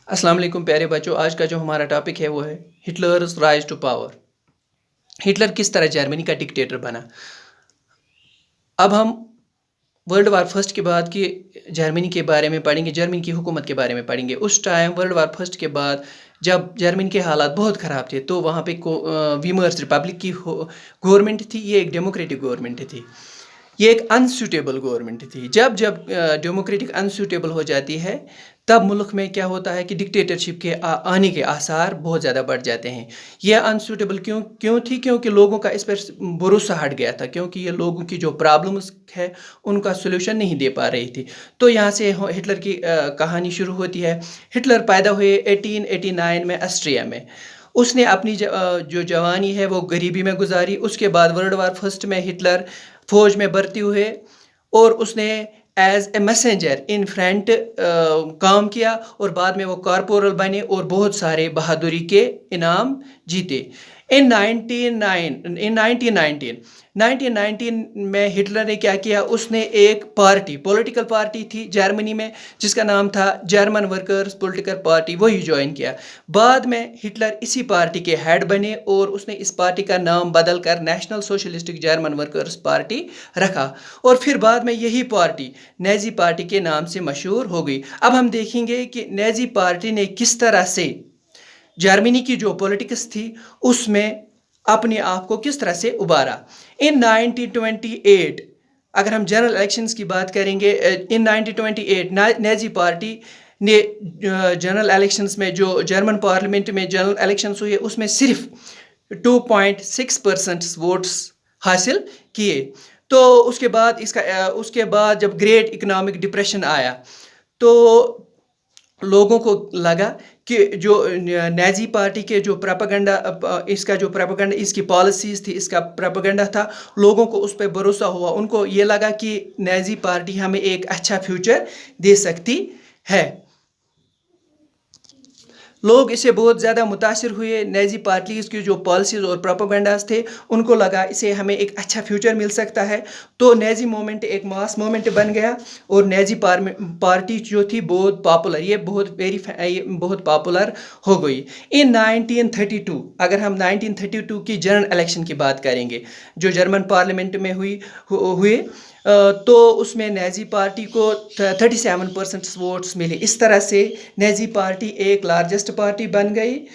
अस्सलाम वालेकुम प्यारे बच्चों। आज का जो हमारा टॉपिक है वो है Hitler's rise to power. Hitler किस तरह जर्मनी का डिक्टेटर बना। अब हम वर्ल्ड वार फर्स्ट के बाद की जर्मनी के बारे में पढ़ेंगे, जर्मनी की हुकूमत के बारे में पढ़ेंगे। उस टाइम वर्ल्ड वार फर्स्ट के बाद जब जर्मनी के हालात बहुत ख़राब थे तो वहाँ पे वीमर्स रिपब्लिक की गवर्नमेंट थी। ये एक डेमोक्रेटिक गवर्नमेंट थी, ये एक अनसूटेबल गवर्नमेंट थी। जब जब डेमोक्रेटिक अनसूटेबल हो जाती है तब मुल्क में क्या होता है कि डिक्टेटरशिप के आने के आसार बहुत ज़्यादा बढ़ जाते हैं। यह अनसूटेबल क्यों थी? क्योंकि लोगों का इस पर भरोसा हट गया था, क्योंकि ये लोगों की जो प्रॉब्लम्स है उनका सोल्यूशन नहीं दे पा रही थी। तो यहाँ से हिटलर की कहानी शुरू होती है। हिटलर पैदा हुए 1889 में ऑस्ट्रिया में। उसने अपनी जो जवानी है वो गरीबी में गुजारी। उसके बाद वर्ल्ड वार फर्स्ट में हिटलर फौज में भर्ती हुए और उसने as a messenger in front काम किया और बाद में वो कॉर्पोरल बने और बहुत सारे बहादुरी के इनाम जीते। इन 1919 में हिटलर ने क्या किया? उसने एक पॉलिटिकल पार्टी थी जर्मनी में जिसका नाम था जर्मन वर्कर्स पॉलिटिकल पार्टी, वही ज्वाइन किया। बाद में हिटलर इसी पार्टी के हेड बने और उसने इस पार्टी का नाम बदल कर national socialistic German workers party रखा और फिर बाद में यही पार्टी नाजी पार्टी के नाम से मशहूर हो गई। अब हम देखेंगे कि नाजी पार्टी ने किस तरह से जर्मनी की जो पॉलिटिक्स थी उसमें अपने आप को किस तरह से उबारा। इन 1928 अगर हम जनरल इलेक्शंस की बात करेंगे, इन 1928 नाजी पार्टी ने जनरल इलेक्शंस में जो जर्मन पार्लियामेंट में जनरल इलेक्शंस हुए उसमें सिर्फ 2.6% वोट्स हासिल किए। तो उसके बाद जब ग्रेट इकोनॉमिक डिप्रेशन आया तो लोगों को लगा कि जो नाजी पार्टी के जो प्रोपेगेंडा इसकी पॉलिसीज़ थी, इसका प्रोपेगेंडा था, लोगों को उस पर भरोसा हुआ। उनको ये लगा कि नाजी पार्टी हमें एक अच्छा फ्यूचर दे सकती है। लोग इससे बहुत ज़्यादा मुतासिर हुए। नाजी पार्टीज़ की जो पॉलिसीज़ और प्रोपेगेंडास थे उनको लगा इसे हमें एक अच्छा फ्यूचर मिल सकता है। तो नाजी मूवमेंट एक मास मूवमेंट बन गया और नाजी पार्टी जो थी बहुत पॉपुलर, ये बहुत पॉपुलर हो गई। इन 1932 अगर हम 1932 की जनरल इलेक्शन की बात करेंगे जो जर्मन पार्लियामेंट में हुए तो उसमें नाजी पार्टी को 37% वोट्स मिले। इस तरह से नाजी पार्टी एक लार्जेस्ट पार्टी बन गई।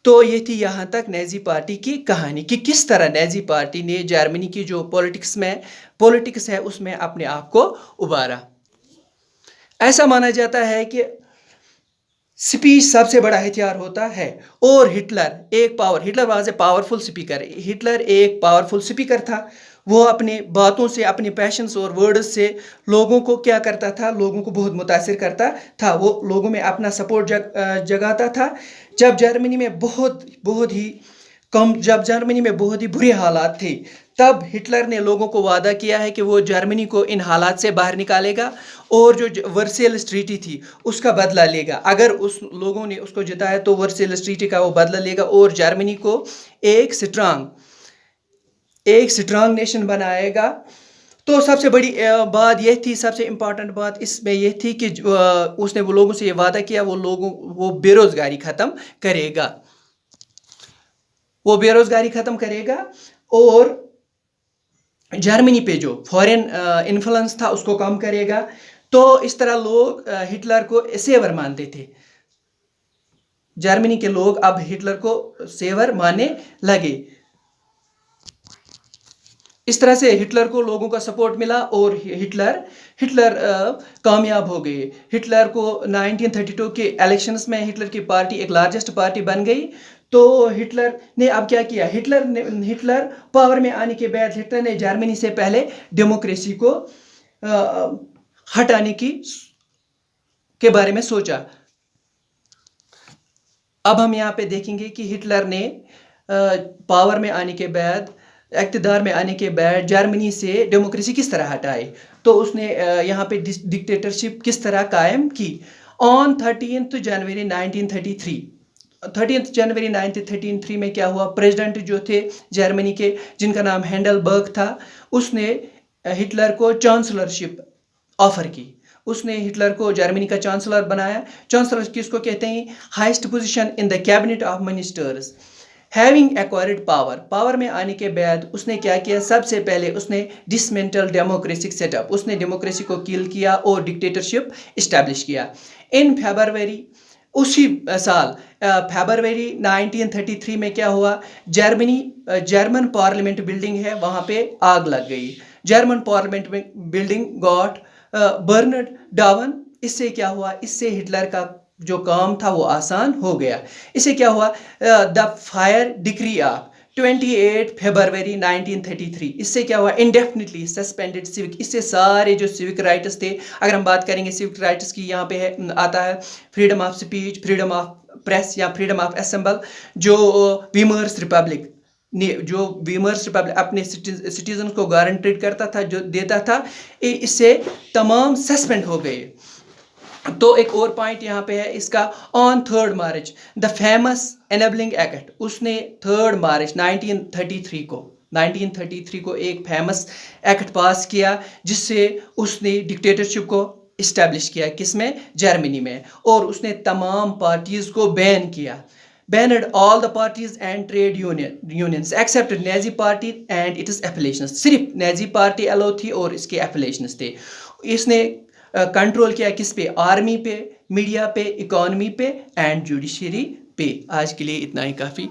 तो ये थी यहाँ तक नाजी पार्टी की कहानी कि किस तरह नाजी पार्टी ने जर्मनी की जो पॉलिटिक्स है उसमें अपने आप को उबारा। ऐसा माना जाता है कि स्पीच सबसे बड़ा हथियार होता है और Hitler was a powerful speaker. Hitler एक पावरफुल स्पीकर था। वो अपने बातों से, अपने पैशंस और वर्ड्स से लोगों को क्या करता था? लोगों को बहुत मुतासिर करता था। वो लोगों में अपना सपोर्ट जगाता था। जब जर्मनी में जब जर्मनी में बहुत ही बुरे हालात थे तब हिटलर ने लोगों को वादा किया है कि वो जर्मनी को इन हालात से बाहर निकालेगा और जो वर्सेल्स ट्रीटी थी उसका बदला लेगा। अगर उस लोगों ने उसको जिताया तो वर्सेल्स ट्रीटी का वो बदला लेगा और जर्मनी को एक स्ट्रांग नेशन बनाएगा। तो सबसे बड़ी बात यह थी, सबसे इम्पॉर्टेंट बात इसमें यह थी कि उसने वो लोगों से ये वादा किया वो बेरोज़गारी ख़त्म करेगा और जर्मनी पे जो फॉरेन इन्फ्लुएंस था उसको कम करेगा। तो इस तरह लोग हिटलर को सेवर मानते थे। जर्मनी के लोग अब हिटलर को सेवर मानने लगे। इस तरह से हिटलर को लोगों का सपोर्ट मिला और हिटलर कामयाब हो गए। हिटलर को 1932 के इलेक्शंस में हिटलर की पार्टी एक लार्जेस्ट पार्टी बन गई। तो हिटलर ने अब क्या किया? हिटलर पावर में आने के बाद हिटलर ने जर्मनी से पहले डेमोक्रेसी को हटाने के बारे में सोचा। अब हम यहाँ पे देखेंगे कि हिटलर ने पावर में आने के बाद, इक़्तिदार में आने के बाद जर्मनी से डेमोक्रेसी किस तरह हटाई। तो उसने यहाँ पे डिक्टेटरशिप किस तरह कायम की। ऑन 13 जनवरी 1933 में क्या हुआ? प्रेसिडेंट जो थे जर्मनी के जिनका नाम हिंडेनबर्ग था, उसने हिटलर को चांसलरशिप ऑफर की। اس نے ہٹلر کو جرمنی کا چانسلر بنایا. چانسلر کس کو کہتے ہیں؟ Highest position in the cabinet of ministers. Having acquired power میں آنے کے بعد اس نے کیا کیا؟ سب سے پہلے اس نے ڈسمنٹل ڈیموکریسک سیٹ اپ، اس نے ڈیموکریسی کو کل کیا اور ڈکٹیٹرشپ اسٹیبلش کیا. ان فیبروری، اسی سال فیبروری 1933 میں کیا ہوا؟ جرمن پارلیمنٹ بلڈنگ ہے وہاں پہ آگ لگ گئی. German parliament building got burned down. اس سے کیا ہوا؟ اس سے ہٹلر کا جو کام تھا وہ آسان ہو گیا. اس سے کیا ہوا؟ The fire ڈکری of 28 February 1933. اس سے کیا ہوا؟ انڈیفینٹلی سسپینڈڈ سیوک. اس سے سارے جو سیوک رائٹس تھے، اگر ہم بات کریں گے سیوک رائٹس کی، یہاں پہ آتا ہے freedom of speech, freedom of press یا فریڈم آف اسمبل. جو ویمرس ریپبلک اپنے سٹیزن کو گارنٹیڈ کرتا تھا، جو دیتا تھا، اس سے تمام سسپینڈ ہو گئے. تو ایک اور پوائنٹ یہاں پہ ہے اس کا، on 3 March the famous enabling act. اس نے 3 مارچ 1933 کو ایک فیمس ایکٹ پاس کیا جس سے اس نے ڈکٹیٹرشپ کو اسٹیبلش کیا. کس میں؟ جرمنی میں. اور اس نے تمام پارٹیز کو بین کیا. banned all the parties and trade unions except نیزی پارٹی and its affiliations. صرف نیزی پارٹی الو تھی اور اس کے affiliations تھے. اس نے کنٹرول کیا کس پہ؟ آرمی پہ، میڈیا پہ، اکانومی پہ اینڈ جوڈیشری پہ. آج کے لیے اتنا ہی کافی.